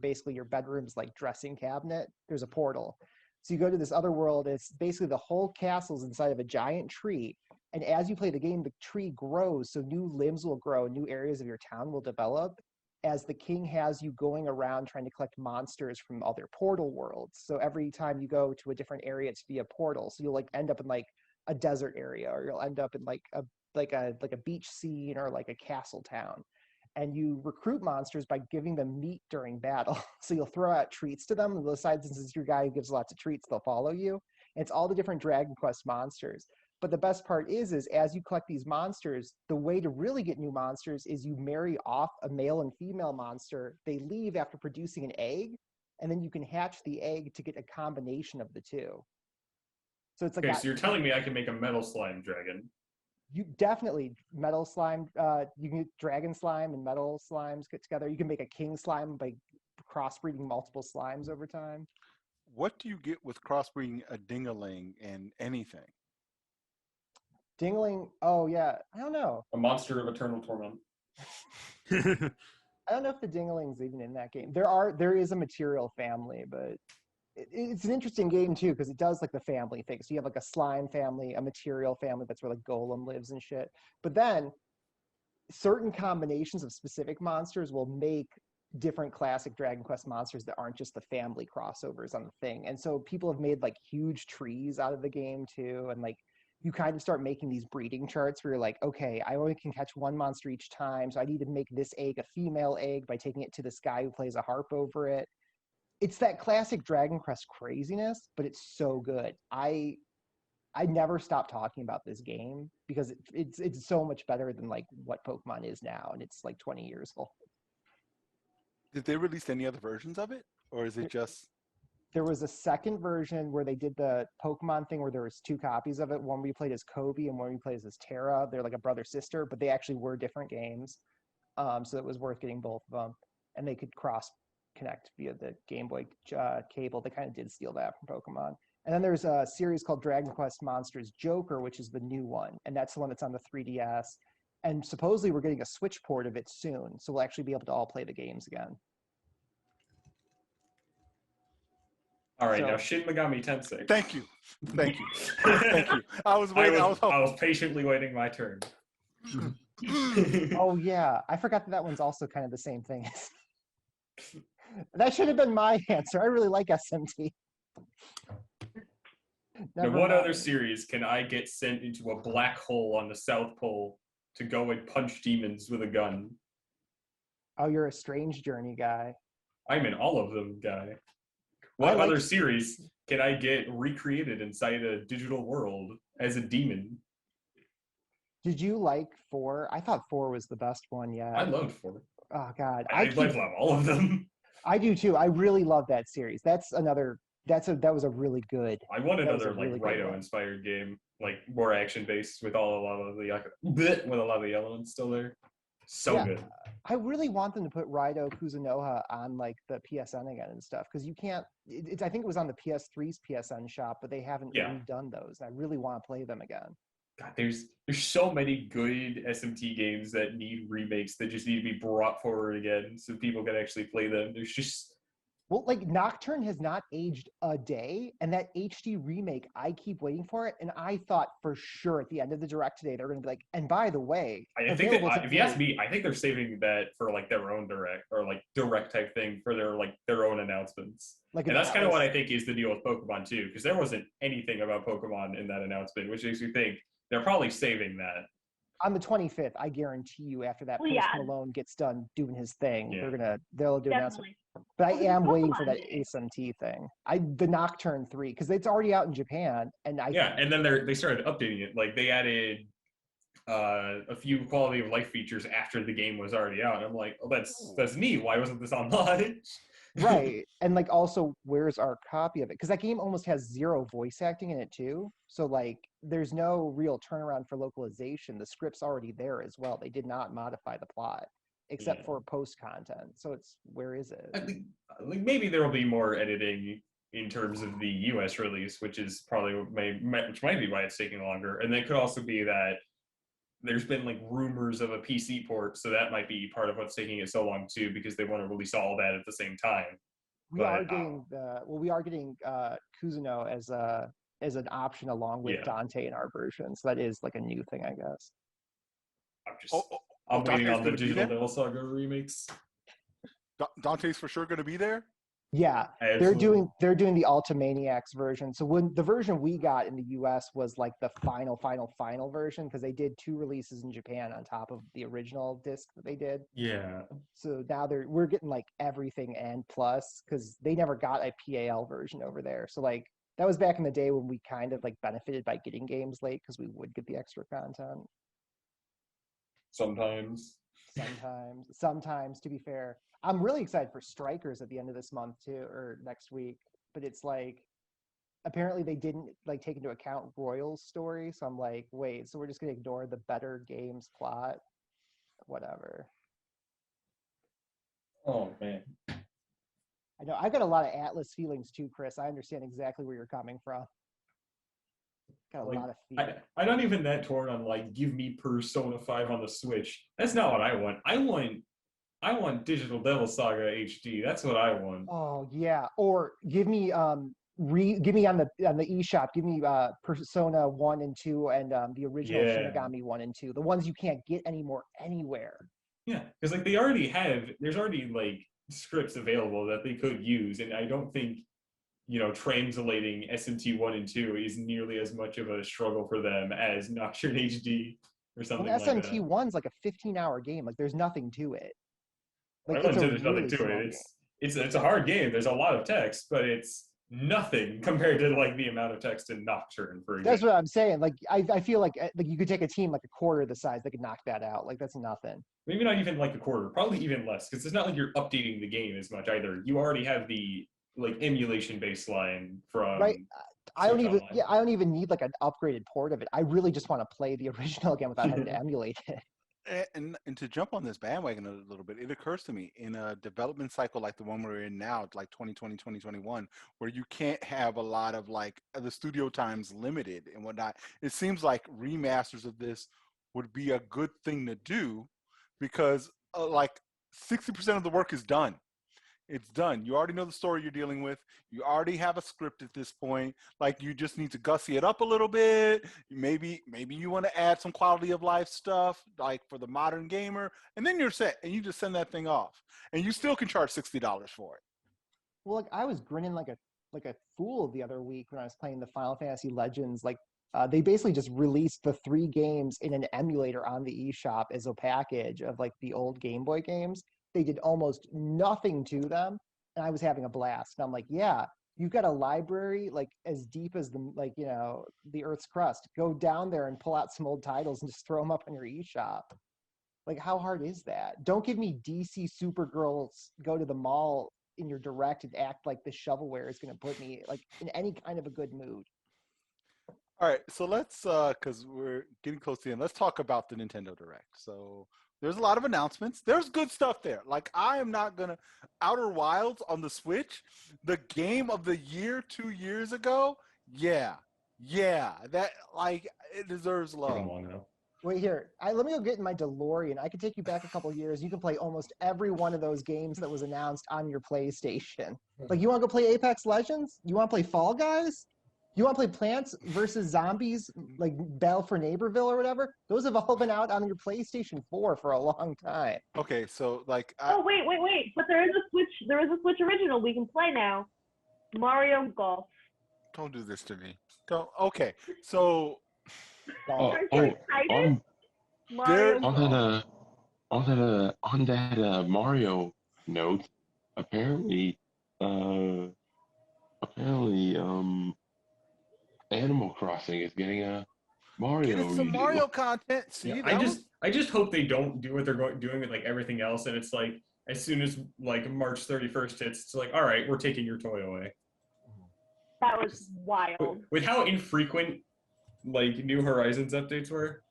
basically your bedroom's like dressing cabinet. There's a portal. So you go to this other world. It's basically the whole castle's inside of a giant tree. And as you play the game, the tree grows. So new limbs will grow, new areas of your town will develop as the king has you going around trying to collect monsters from other portal worlds. So every time you go to a different area, it's via portal. So you'll like end up in like a desert area, or you'll end up in like a beach scene or like a castle town. And you recruit monsters by giving them meat during battle. So you'll throw out treats to them, and they'll decide, since it's your guy who gives lots of treats, they'll follow you. And it's all the different Dragon Quest monsters. But the best part is as you collect these monsters, the way to really get new monsters is you marry off a male and female monster. They leave after producing an egg, and then you can hatch the egg to get a combination of the two. So it's like okay, so you're telling me I can make a metal slime dragon? You definitely metal slime. You can get dragon slime and metal slimes get together. You can make a king slime by crossbreeding multiple slimes over time. What do you get with crossbreeding a dingaling and anything? Dingling. Oh yeah, I don't know. A monster of eternal torment. I don't know if the dingling's even in that game. There is a material family, but it's an interesting game too, because it does like the family thing. So you have like a slime family, a material family, that's where like Golem lives and shit. But then certain combinations of specific monsters will make different classic Dragon Quest monsters that aren't just the family crossovers on the thing. And so people have made like huge trees out of the game too. And like you kind of start making these breeding charts where you're like, okay, I only can catch one monster each time. So I need to make this egg a female egg by taking it to this guy who plays a harp over it. It's that classic Dragon Quest craziness, but it's so good. I never stop talking about this game because it's so much better than like what Pokemon is now, and it's like 20 years old. Did they release any other versions of it, or is it just? There was a second version where they did the Pokemon thing where there was 2 copies of it. One we played as Kobe and one we played as Terra. They're like a brother-sister, but they actually were different games. So it was worth getting both of them. And they could cross-connect via the Game Boy cable. They kind of did steal that from Pokemon. And then there's a series called Dragon Quest Monsters Joker, which is the new one. And that's the one that's on the 3DS. And supposedly we're getting a Switch port of it soon. So we'll actually be able to all play the games again. All right, now Shin Megami Tensei. Thank you. Thank you. Thank you. I was waiting. I was patiently waiting my turn. Oh, yeah. I forgot that one's also kind of the same thing. That should have been my answer. I really like SMT. Now, what other series can I get sent into a black hole on the South Pole to go and punch demons with a gun? Oh, you're a Strange Journey guy. I'm in all of them guy. What other series can I get recreated inside a digital world as a demon? Did you like 4? I thought 4 was the best one yet. I loved 4. Oh, God. I love all of them. I do, too. I really love that series. That was a really good. I want another like Raito-inspired game, like more action-based with a lot of the elements still there. So good. I really want them to put Raito Kuzunoha on like the PSN again and stuff, because you can't. I think it was on the PS3's PSN shop, but they haven't redone those. I really want to play them again. God, there's so many good SMT games that need remakes that just need to be brought forward again so people can actually play them. There's just. Well, like Nocturne has not aged a day, and that HD remake, I keep waiting for it, and I thought for sure at the end of the Direct today they're going to be like, and by the way, I think that, if you ask me, I think they're saving that for like their own Direct or like Direct type thing for their own announcements. And that's kind of what I think is the deal with Pokemon too, because there wasn't anything about Pokemon in that announcement, which makes me think they're probably saving that. On the 25th, I guarantee you, after that Post Malone gets done doing his thing, they'll do an announcement. But I am waiting for that SMT thing. The Nocturne 3, because it's already out in Japan, and and then they started updating it. Like they added a few quality of life features after the game was already out. I'm like, oh, that's neat. Why wasn't this on launch? Right. And like also where's our copy of it? Because that game almost has zero voice acting in it too. So like there's no real turnaround for localization. The script's already there as well. They did not modify the plot except Yeah. for post content. So it's where is it? I think like maybe there will be more editing in terms of the US release, which is probably which might be why it's taking longer. And then it could also be that there's been like rumors of a PC port, so that might be part of what's taking it so long too, because they want to release all that at the same time. We are getting Kuzuno as an option along with Dante in our version. So that is like a new thing, I guess. I'm waiting Dante's on the gonna be Digital there? Devil Saga remakes. Dante's for sure going to be there. Yeah, Absolutely. they're doing the Ultimaniacs version. So when the version we got in the US was like the final version, because they did 2 releases in Japan on top of the original disc that they did. Yeah. So now we're getting like everything and plus, because they never got a PAL version over there. So like that was back in the day when we kind of like benefited by getting games late because we would get the extra content. Sometimes, to be fair. I'm really excited for Strikers at the end of this month too, or next week. But it's like, apparently they didn't like take into account Royal's story. So I'm like, wait, so we're just gonna ignore the Better Games plot? Whatever. Oh man. I know I've got a lot of Atlas feelings too, Chris. I understand exactly where you're coming from. Got a lot of feelings. I'm not even that torn on like give me Persona 5 on the Switch. That's not what I want. I want Digital Devil Saga HD. That's what I want. Oh yeah, or give me give me on the eShop. Give me Persona 1 and 2 and the original Shin Megami 1 and 2. The ones you can't get anymore anywhere. Yeah, because like there's already like scripts available that they could use, and I don't think translating SMT 1 and 2 is nearly as much of a struggle for them as Nocturne HD or something like that. SMT 1's like a 15-hour game. Like there's nothing to it. Like, I wouldn't say there's nothing to it. It's a hard game. There's a lot of text, but it's nothing compared to like the amount of text in Nocturne, for example. That's what I'm saying. Like I feel like you could take a team like a quarter of the size that could knock that out. Like that's nothing. Maybe not even like a quarter, probably even less, because it's not like you're updating the game as much either. You already have the like emulation baseline from right. I don't even need like an upgraded port of it. I really just want to play the original again without having to emulate it. And to jump on this bandwagon a little bit, it occurs to me in a development cycle like the one we're in now, like 2020, 2021, where you can't have a lot of like the studio times limited and whatnot. It seems like remasters of this would be a good thing to do because like 60% of the work is done. It's done. You already know the story you're dealing with. You already have a script at this point. Like you just need to gussy it up a little bit. Maybe you want to add some quality of life stuff, like for the modern gamer, and then you're set. And you just send that thing off, and you still can charge $60 for it. Well, like I was grinning like a fool the other week when I was playing the Final Fantasy Legends. Like they basically just released the 3 games in an emulator on the eShop as a package of like the old Game Boy games. They did almost nothing to them, and I was having a blast. And I'm like, yeah, you've got a library like as deep as the Earth's crust. Go down there and pull out some old titles and just throw them up on your eShop. Like, how hard is that? Don't give me DC Supergirls go to the mall in your direct and act like the shovelware is going to put me like in any kind of a good mood. All right, so let's because we're getting close to the end. Let's talk about the Nintendo Direct. So there's a lot of announcements. There's good stuff there. Like I am not gonna Outer Wilds on the Switch, the game of the year 2 years ago. Yeah, that like it deserves love. Wait here. Let me go get in my DeLorean. I can take you back a couple years. You can play almost every one of those games that was announced on your PlayStation. Like you want to go play Apex Legends? You want to play Fall Guys? You want to play Plants versus Zombies, like Battle for Neighborville or whatever? Those have all been out on your PlayStation 4 for a long time. Okay, so like. Oh wait! But there is a Switch. There is a Switch original we can play now. Mario Golf. Don't do this to me. Don't. Okay, so. On that Mario note, apparently Animal Crossing is getting a Mario. Getting some Mario content. See, I just hope they don't do what they're doing with like everything else, and it's like as soon as like March 31st hits, it's like, all right, we're taking your toy away. That was wild. With how infrequent like New Horizons updates were.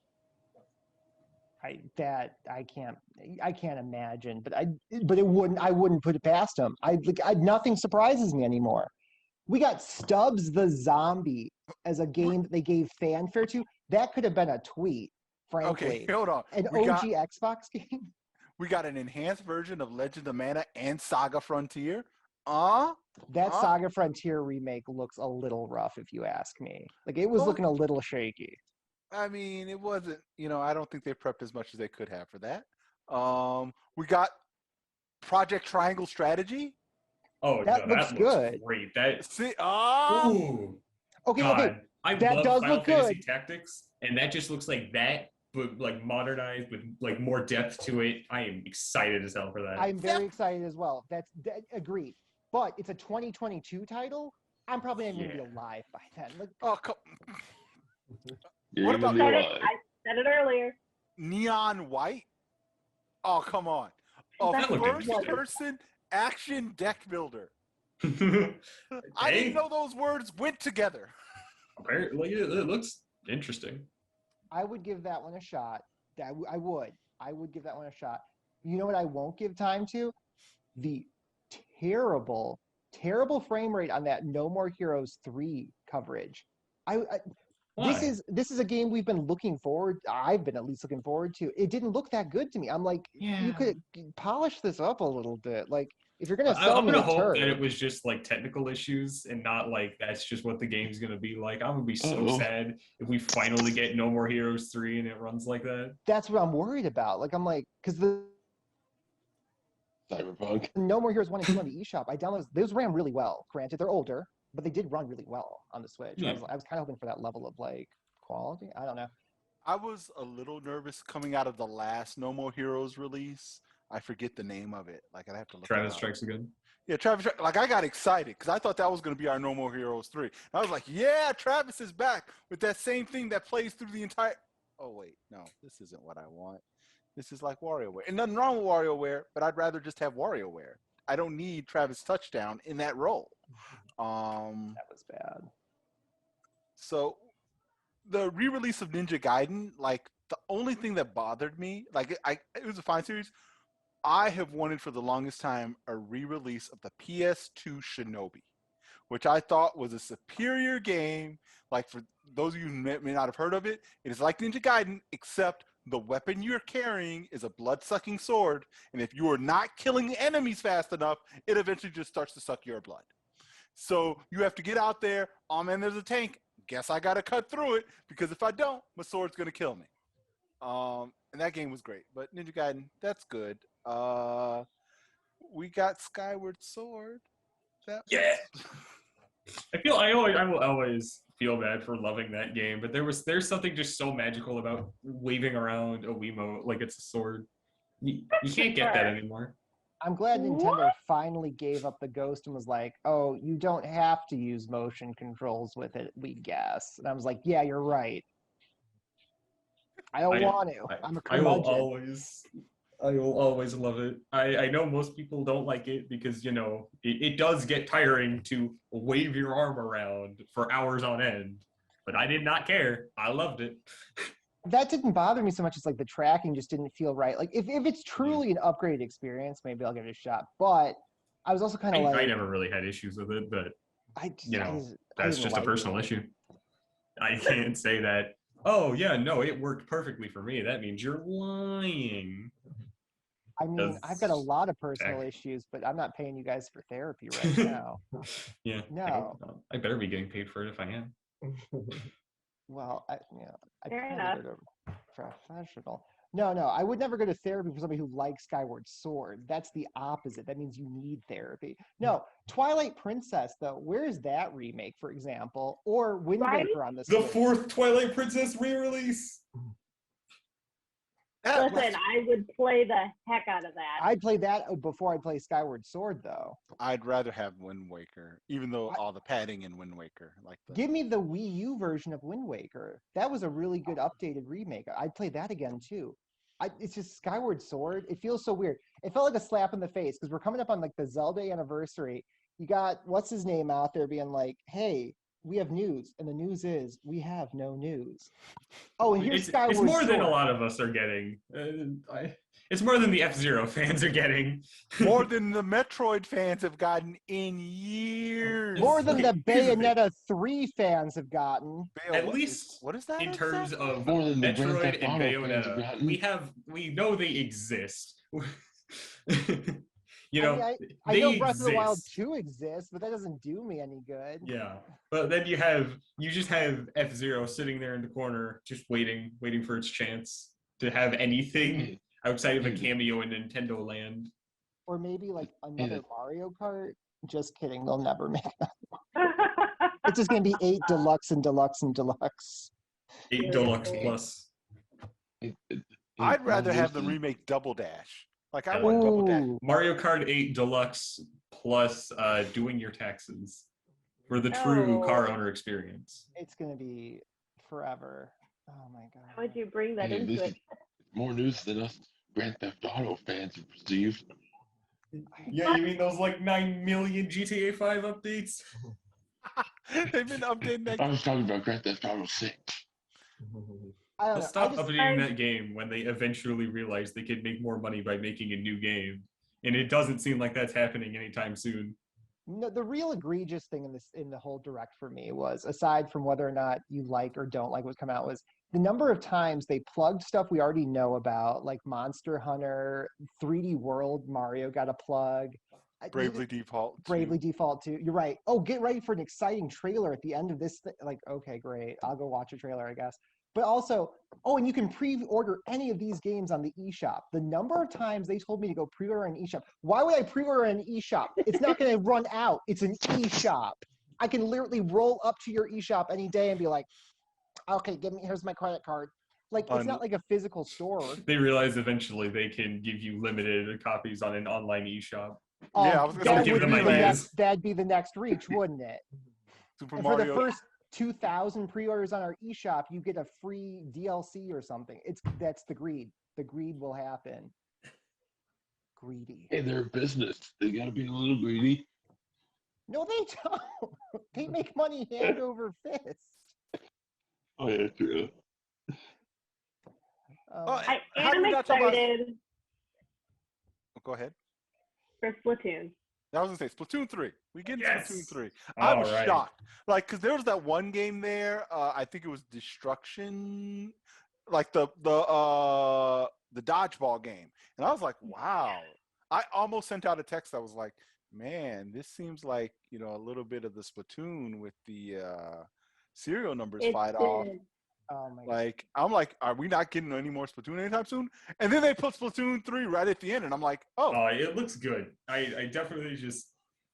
I can't imagine, but I wouldn't put it past them. Nothing surprises me anymore. We got Stubbs the Zombie as a game that they gave fanfare to. That could have been a tweet, frankly. Okay, hold on. An OG Xbox game. We got an enhanced version of Legend of Mana and Saga Frontier. That Saga Frontier remake looks a little rough, if you ask me. Like, it was looking a little shaky. I mean, it wasn't, I don't think they prepped as much as they could have for that. We got Project Triangle Strategy. Oh, that looks good. Great. Ooh. Okay, God, okay. I that love does Final look Fantasy good. Tactics, and that just looks like that, but like modernized with like more depth to it. I am excited as hell for that. I'm very excited as well. Agreed. But it's a 2022 title. I'm probably not going to be alive by then. Like, what about I said it earlier. Neon White? Oh, come on. A first-person action deck builder. I didn't know those words went together. Apparently, it looks interesting. I would give that one a shot. I would give that one a shot. You know what I won't give time to? The terrible frame rate on that No More Heroes 3 coverage. This is a game we've been looking forward. I've been at least looking forward to. It didn't look that good to me. I'm like, you could polish this up a little bit. Like, if you're gonna sell me a hope that it was just like technical issues and not like that's just what the game's gonna be like. I'm gonna be so sad if we finally get No More Heroes 3 and it runs like that. That's what I'm worried about. Like, I'm like, because the Cyberpunk. No More Heroes 1 and 2 on the eShop, I downloaded those. Ran really well. Granted, they're older, but they did run really well on the Switch. Yeah. I was kind of hoping for that level of like quality. I don't know. I was a little nervous coming out of the last No More Heroes release. I forget the name of it. Like, I'd have to look Travis Strikes Again. Yeah, Travis. Like, I got excited because I thought that was going to be our No More Heroes 3. And I was like, yeah, Travis is back with that same thing that plays through the entire. Oh wait, no, this isn't what I want. This is like WarioWare. And nothing wrong with WarioWare, but I'd rather just have WarioWare. I don't need Travis Touchdown in that role. That was bad. So the re-release of Ninja Gaiden, like, the only thing that bothered me, like, it was a fine series. I have wanted for the longest time a re-release of the PS2 Shinobi, which I thought was a superior game. Like, for those of you who may not have heard of it, it is like Ninja Gaiden, except the weapon you're carrying is a blood-sucking sword, and if you are not killing enemies fast enough, it eventually just starts to suck your blood. So you have to get out there. Oh man, there's a tank. Guess I gotta cut through it, because if I don't, my sword's gonna kill me. And that game was great. But Ninja Gaiden, that's good. We got Skyward Sword. I will always feel bad for loving that game, but there's something just so magical about waving around a Wiimote like it's a sword. You can't get that anymore. I'm glad Nintendo finally gave up the ghost and was like, oh, you don't have to use motion controls with it, we guess. And I was like, yeah, you're right. I don't want to. I'm a curmudgeon. I will always love it. I know most people don't like it because, it does get tiring to wave your arm around for hours on end. But I did not care. I loved it. That didn't bother me so much as like the tracking just didn't feel right. Like if it's truly an upgraded experience, maybe I'll give it a shot. But I was also kind of I never really had issues with it, but that's just a personal issue. I can't say that, oh yeah, no, it worked perfectly for me. That means you're lying. I mean, I've got a lot of personal issues, but I'm not paying you guys for therapy right now. Yeah. No. I better be getting paid for it if I am. Well, I Fair kind enough. of go to professional. No, I would never go to therapy for somebody who likes Skyward Sword. That's the opposite. That means you need therapy. No, Twilight Princess, though, where is that remake, for example? Or Wind Waker on the The Switch? fourth Twilight Princess re-release. Listen, I would play the heck out of that. I'd play that before I play Skyward Sword, though. I'd rather have Wind Waker, even though all the padding in Wind Waker. Give me the Wii U version of Wind Waker. That was a really good updated remake. I'd play that again, too. It's just Skyward Sword. It feels so weird. It felt like a slap in the face because we're coming up on like the Zelda anniversary. You got what's his name out there being like, "Hey, we have news," and the news is we have no news. Oh, and here's Skyward It's more Sword. than a lot of us are getting. It's more than the F-Zero fans are getting. More than the Metroid fans have gotten in years. More than the Here's the thing. Bayonetta 3 fans have gotten. Bayo, At what least is- what is that in terms exactly? of More than the Grand Metroid Theft and Auto fans have Bayonetta, gotten. we know they exist. You I know, mean, I they know Breath of the Wild exist. 2 exists, but that doesn't do me any good. Yeah, but then you just have F-Zero sitting there in the corner, just waiting for its chance to have anything outside of a cameo in Nintendo Land. Or maybe like another Mario Kart. Just kidding, they'll never make that. It's just gonna be 8 deluxe and deluxe and deluxe. 8 Deluxe Plus. I'd rather have them remake Double Dash. Like I want Double Dash. Ooh, Mario Kart 8 Deluxe Plus doing your taxes for the true car owner experience. it's gonna be forever. Oh my god. How would you bring that Hey, into this it? is more news than us Grand Theft Auto fans have received. Yeah, you mean those like 9 million GTA 5 updates? They've been updating that. I was talking about Grand Theft Auto 6. I don't They'll know. stop updating that game when they eventually realize they can make more money by making a new game. And it doesn't seem like that's happening anytime soon. No, the real egregious thing in the whole direct for me was, aside from whether or not you like or don't like what's come out, was the number of times they plugged stuff we already know about, like Monster Hunter, 3D World, Mario got a plug. Bravely Default. Bravely Default 2. You're right. Oh, get ready for an exciting trailer at the end of this. Like, okay, great. I'll go watch a trailer, I guess. But also, oh, and you can pre-order any of these games on the eShop. The number of times they told me to go pre-order an eShop. Why would I pre-order an eShop? It's not going to run out. It's an eShop. I can literally roll up to your eShop any day and be like, okay, here's my credit card. Like, it's not like a physical store. They realize eventually they can give you limited copies on an online eShop. Yeah, I was Don't give them ideas. That'd be the next reach, wouldn't it? Super And Mario. for the first 2,000 pre-orders on our eShop, you get a free DLC or something. That's the greed. The greed will happen. Greedy. Hey, they're a business. They gotta be a little greedy. No, they don't. They make money hand over fist. Oh yeah, true. I how do am we not talk about- excited Go ahead. for Splatoon. I was gonna say Splatoon 3. We get into Yes! Splatoon 3. I was Alright. shocked. Like, because there was that one game there. I think it was Destruction, like the dodgeball game, and I was like, wow. I almost sent out a text that was like, man, this seems like a little bit of the Splatoon with the serial numbers It fight off. did. Oh my god. Like, I'm like, are we not getting any more Splatoon anytime soon? And then they put Splatoon 3 right at the end, and I'm like, oh. It looks good. I definitely just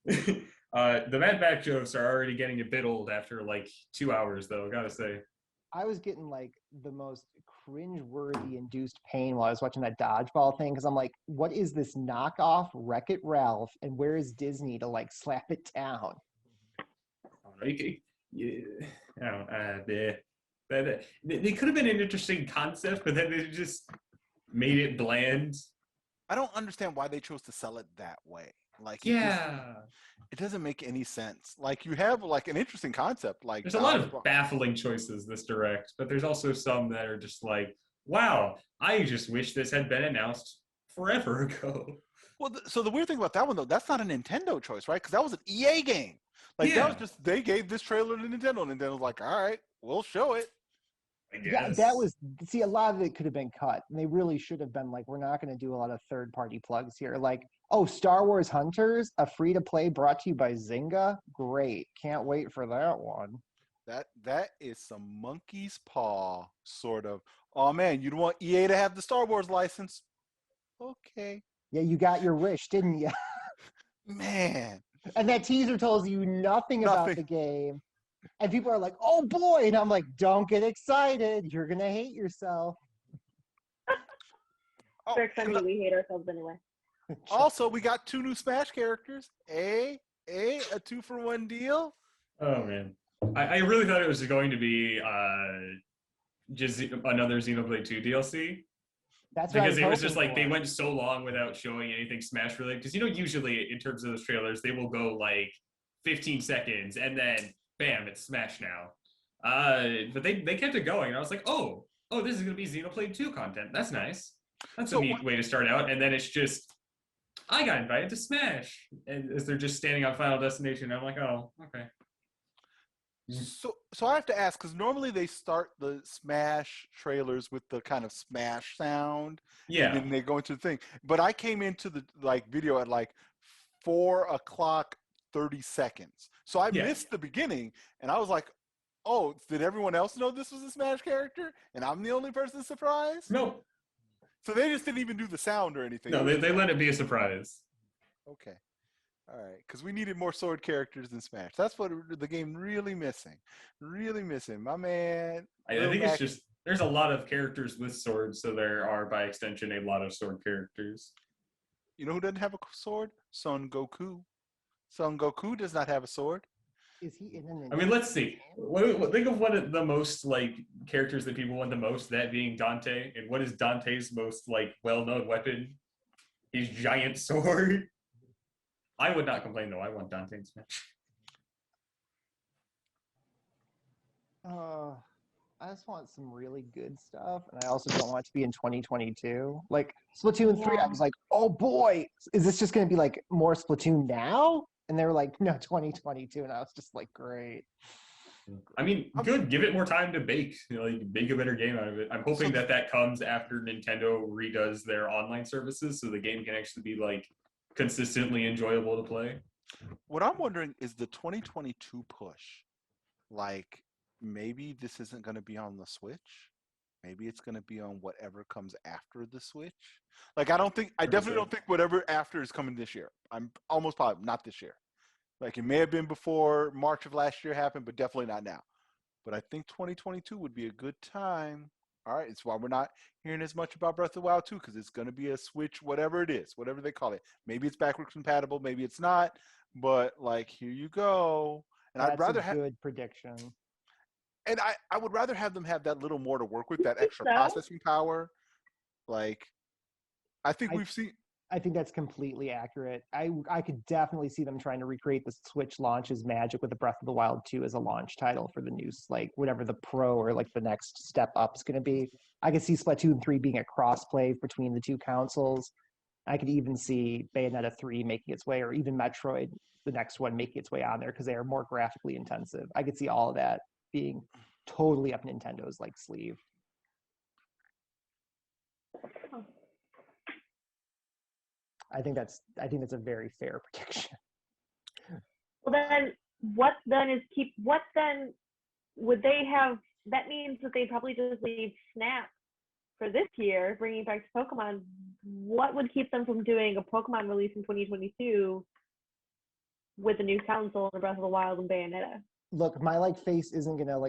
the Mad Max jokes are already getting a bit old after like 2 hours, though. Gotta say. I was getting like the most cringe-worthy induced pain while I was watching that dodgeball thing because I'm like, what is this knockoff Wreck-It Ralph, and where is Disney to like slap it down? They could have been an interesting concept, but then they just made it bland. I don't understand why they chose to sell it that way. Like, it doesn't make any sense. Like, you have like an interesting concept. Like, There's a lot of baffling choices this direct, but there's also some that are just like, wow, I just wish this had been announced forever ago. Well, so the weird thing about that one though, that's not a Nintendo choice, right? Because that was an EA game. Like that was just they gave this trailer to Nintendo, and Nintendo was like, all right, we'll show it. Yeah, that was a lot of it could have been cut, and they really should have been like, we're not going to do a lot of third-party plugs here. Like, oh, Star Wars Hunters, a free-to-play brought to you by Zynga. Great, can't wait for that one. That is some monkey's paw sort of. Oh man, you'd want EA to have the Star Wars license? Okay. Yeah, you got your wish, didn't you? Man. And that teaser tells you nothing about the game. And people are like, oh boy. And I'm like, don't get excited. You're going to hate yourself. We hate ourselves anyway. Also, we got 2 new Smash characters. A 2-for-1 deal. Oh man, I really thought it was going to be just another Xenoblade 2 DLC, That's what I because was it was just hoping like they for. went so long without showing anything Smash related. Because usually in terms of those trailers, they will go like 15 seconds and then bam, it's Smash now. But they kept it going, and I was like, oh, this is gonna be Xenoblade 2 content. That's nice. That's a neat way to start out. And then it's just, I got invited to Smash, and as they're just standing on Final Destination, I'm like, oh, okay. So I have to ask, because normally they start the Smash trailers with the kind of Smash sound, Yeah. and then they go into the thing. But I came into the video at like 4:30. So I missed the beginning, and I was like, oh, did everyone else know this was a Smash character, and I'm the only person surprised? Nope. So they just didn't even do the sound or anything. No, they let it be a surprise. Okay. All right, because we needed more sword characters in Smash. That's what the game really missing. Really missing. My man. I think it's just, there's a lot of characters with swords, so there are, by extension, a lot of sword characters. You know who doesn't have a sword? Son Goku. Son Goku does not have a sword. Is he in an? I mean, let's see. Think of what the most like characters that people want the most, that being Dante. And what is Dante's most like well-known weapon? His giant sword. I would not complain though. I want Dante in Smash. I just want some really good stuff, and I also don't want it to be in 2022. Like Splatoon 3, I was like, oh boy, is this just going to be like more Splatoon now? And they were like, no, 2022, and I was just like, great. I mean, good. Give it more time to bake. Like, make a better game out of it. I'm hoping that comes after Nintendo redoes their online services, so the game can actually be like consistently enjoyable to play. What I'm wondering is the 2022 push. Like, maybe this isn't going to be on the Switch. Maybe it's going to be on whatever comes after the Switch. Like, I definitely don't think whatever after is coming this year. I'm almost positive not this year. Like, it may have been before March of last year happened, but definitely not now. But I think 2022 would be a good time. All right, it's why we're not hearing as much about Breath of the Wild 2, because it's going to be a Switch, whatever it is, whatever they call it. Maybe it's backwards compatible, maybe it's not. But, like, here you go. And That's I'd rather a good prediction. And I would rather have them have that little more to work with, that extra processing power. Like, I think we've seen. I think that's completely accurate. I could definitely see them trying to recreate the Switch launch's magic with the Breath of the Wild 2 as a launch title for the new, like, whatever the Pro or like the next step up is going to be. I could see Splatoon 3 being a cross-play between the two consoles. I could even see Bayonetta 3 making its way, or even Metroid, the next one, making its way on there because they are more graphically intensive. I could see all of that being totally up Nintendo's like sleeve. I think that's a very fair prediction. Well, then would they have? That means that they probably just leave Snap for this year, bringing it back to Pokemon. What would keep them from doing a Pokemon release in 2022 with a new console and Breath of the Wild and Bayonetta? Look, my face isn't gonna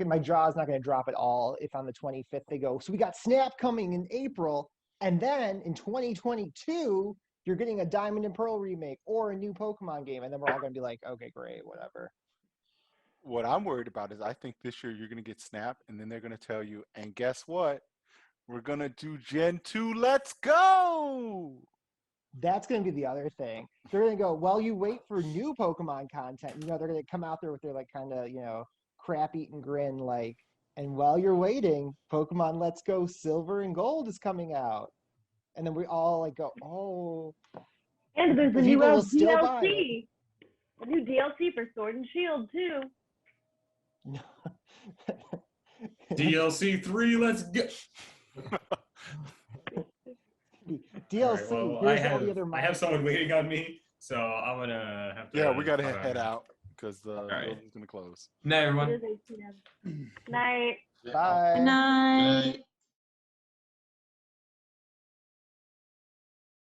my jaw is not gonna drop at all if on the 25th they go, so we got Snap coming in April, and then in 2022 you're getting a Diamond and Pearl remake or a new Pokemon game, and then we're all gonna be like, okay, great, whatever. What I'm worried about is I think this year you're gonna get Snap, and then they're gonna tell you, and guess what? We're gonna do Gen 2. Let's go. That's going to be the other thing. They're going to go, while you wait for new Pokemon content, they're going to come out there with their kind of, crap-eating grin, and while you're waiting, Pokemon Let's Go Silver and Gold is coming out. And then we all go, oh. And there's a new DLC. A new DLC for Sword and Shield, too. DLC 3, let's go. DLC. Right, well, I have someone waiting on me, so I'm gonna have to. Yeah, we gotta head out because the building's gonna close. Night, everyone. Night. Bye. Night.